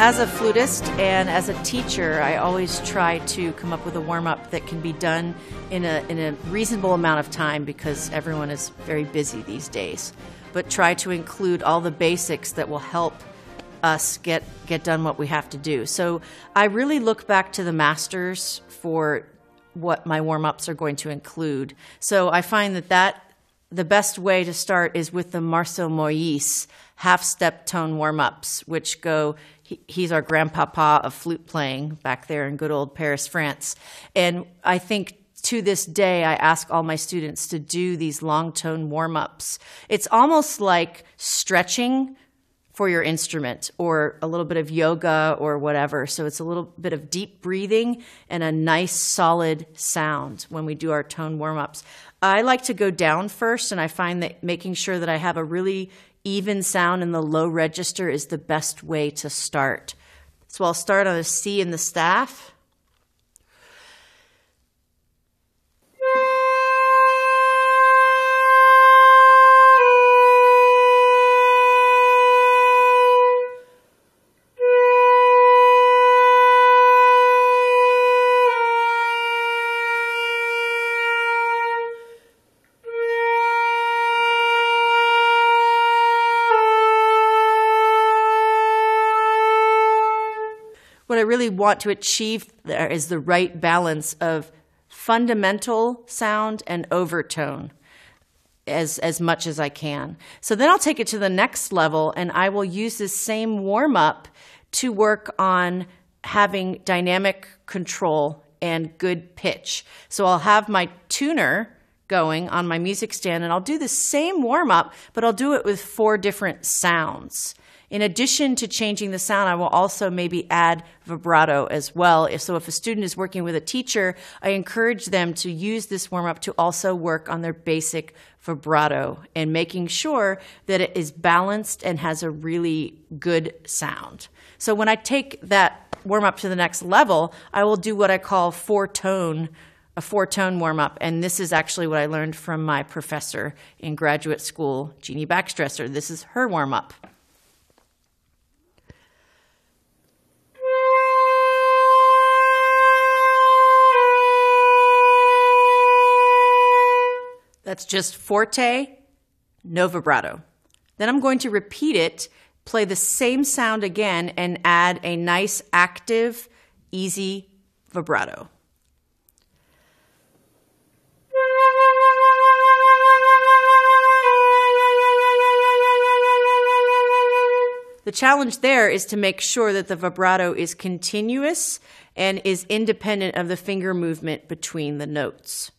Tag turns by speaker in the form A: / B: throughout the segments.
A: As a flutist and as a teacher, I always try to come up with a warm-up that can be done in a reasonable amount of time because everyone is very busy these days. But try to include all the basics that will help us get done what we have to do. So I really look back to the masters for what my warm-ups are going to include. So I find that the best way to start is with the Marcel Moyes half-step tone warm-ups, which go, he's our grandpapa of flute playing back there in good old Paris, France. And I think to this day, I ask all my students to do these long tone warm-ups. It's almost like stretching for your instrument or a little bit of yoga or whatever. So it's a little bit of deep breathing and a nice solid sound when we do our tone warm-ups. I like to go down first, and I find that making sure that I have a really even sound in the low register is the best way to start. So I'll start on a C in the staff. What I really want to achieve there is the right balance of fundamental sound and overtone as much as I can. So then I'll take it to the next level, and I will use this same warm-up to work on having dynamic control and good pitch. So I'll have my tuner going on my music stand, and I'll do the same warm-up, but I'll do it with 4 different sounds. In addition to changing the sound, I will also maybe add vibrato as well. So if a student is working with a teacher, I encourage them to use this warm-up to also work on their basic vibrato and making sure that it is balanced and has a really good sound. So when I take that warm-up to the next level, I will do what I call a 4-tone warm-up, and this is actually what I learned from my professor in graduate school, Jeannie Backstresser. This is her warm-up. That's just forte, no vibrato. Then I'm going to repeat it, play the same sound again, and add a nice, active, easy vibrato. The challenge there is to make sure that the vibrato is continuous and is independent of the finger movement between the notes.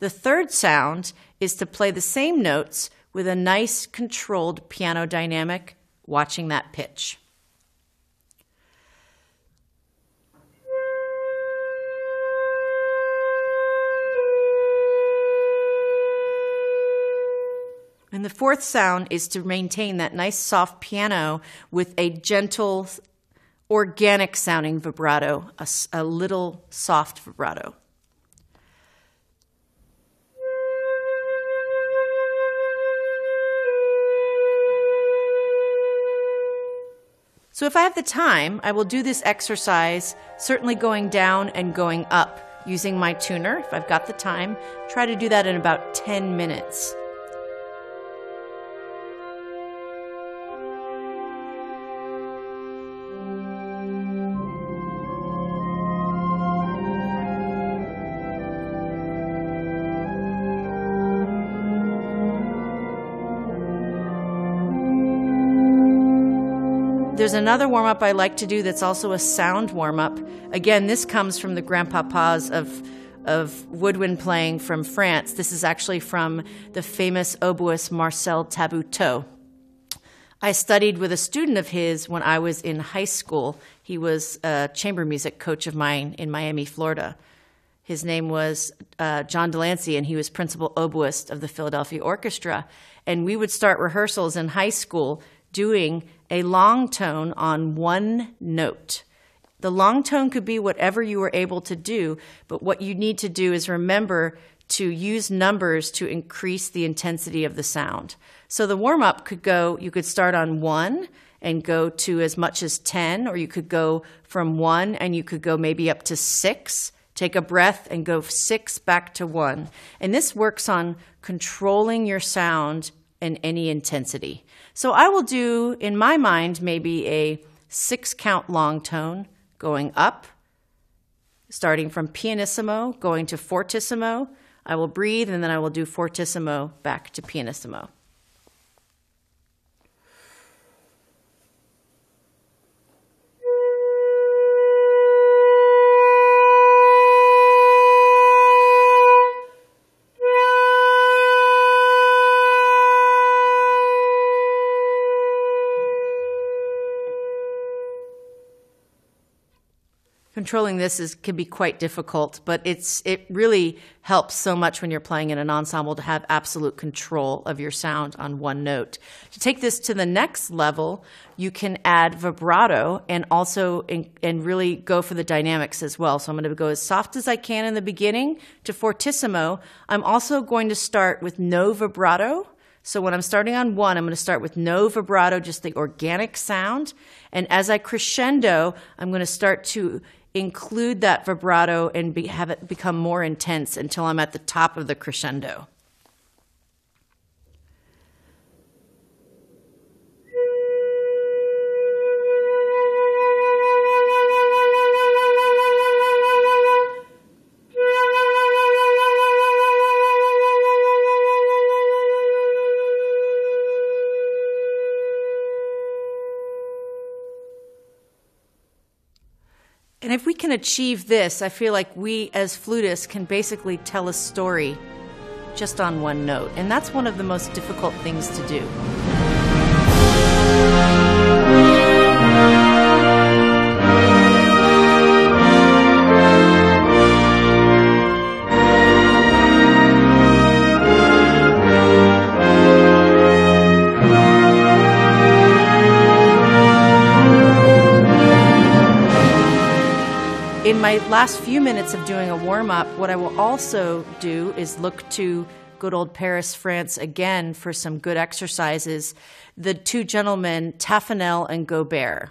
A: The third sound is to play the same notes with a nice controlled piano dynamic, watching that pitch. And the fourth sound is to maintain that nice soft piano with a gentle, organic sounding vibrato, a little soft vibrato. So if I have the time, I will do this exercise, certainly going down and going up, using my tuner. If I've got the time, try to do that in about 10 minutes. There's another warm-up I like to do that's also a sound warm-up. Again, this comes from the grandpapas of woodwind playing from France. This is actually from the famous oboist Marcel Tabouteau. I studied with a student of his when I was in high school. He was a chamber music coach of mine in Miami, Florida. His name was John Delancey, and he was principal oboist of the Philadelphia Orchestra. And we would start rehearsals in high school doing a long tone on one note. The long tone could be whatever you were able to do, but what you need to do is remember to use numbers to increase the intensity of the sound. So the warm-up could go, you could start on 1 and go to as much as 10, or you could go from 1 and you could go maybe up to 6. Take a breath and go 6 back to 1. And this works on controlling your sound in any intensity. So I will do, in my mind, maybe a 6-count long tone going up, starting from pianissimo, going to fortissimo. I will breathe, and then I will do fortissimo back to pianissimo. Controlling this can be quite difficult, but it really helps so much when you're playing in an ensemble to have absolute control of your sound on one note. To take this to the next level, you can add vibrato and also and really go for the dynamics as well. So I'm going to go as soft as I can in the beginning to fortissimo. I'm also going to start with no vibrato. So when I'm starting on 1, I'm going to start with no vibrato, just the organic sound. And as I crescendo, I'm going to start to include that vibrato and have it become more intense until I'm at the top of the crescendo. And if we can achieve this, I feel like we as flutists can basically tell a story just on one note. And that's one of the most difficult things to do. In my last few minutes of doing a warm-up, what I will also do is look to good old Paris, France again for some good exercises. The two gentlemen, Taffanel and Gobert,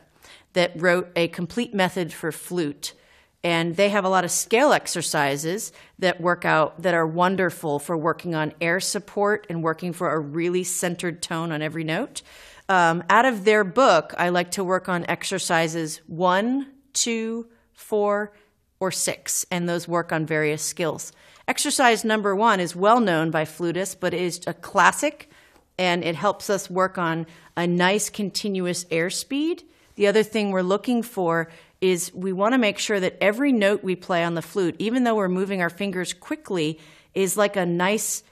A: that wrote a complete method for flute. And they have a lot of scale exercises that work out that are wonderful for working on air support and working for a really centered tone on every note. Out of their book, I like to work on exercises 1, 2, 4, or 6, and those work on various skills. Exercise number 1 is well known by flutists, but it is a classic, and it helps us work on a nice continuous airspeed. The other thing we're looking for is we want to make sure that every note we play on the flute, even though we're moving our fingers quickly, is like a nice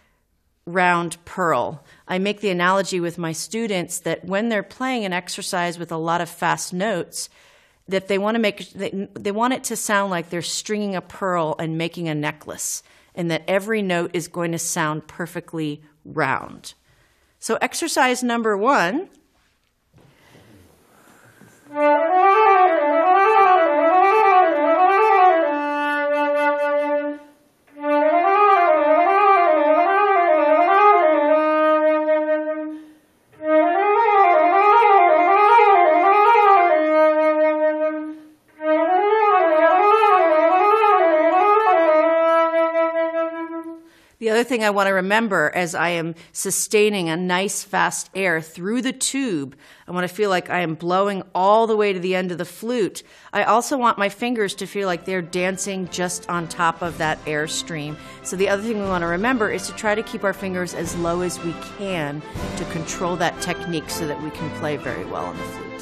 A: round pearl. I make the analogy with my students that when they're playing an exercise with a lot of fast notes, that they want to they want it to sound like they're stringing a pearl and making a necklace, and that every note is going to sound perfectly round. So exercise number 1. The other thing I want to remember as I am sustaining a nice fast air through the tube, I want to feel like I am blowing all the way to the end of the flute. I also want my fingers to feel like they're dancing just on top of that air stream. So the other thing we want to remember is to try to keep our fingers as low as we can to control that technique so that we can play very well on the flute.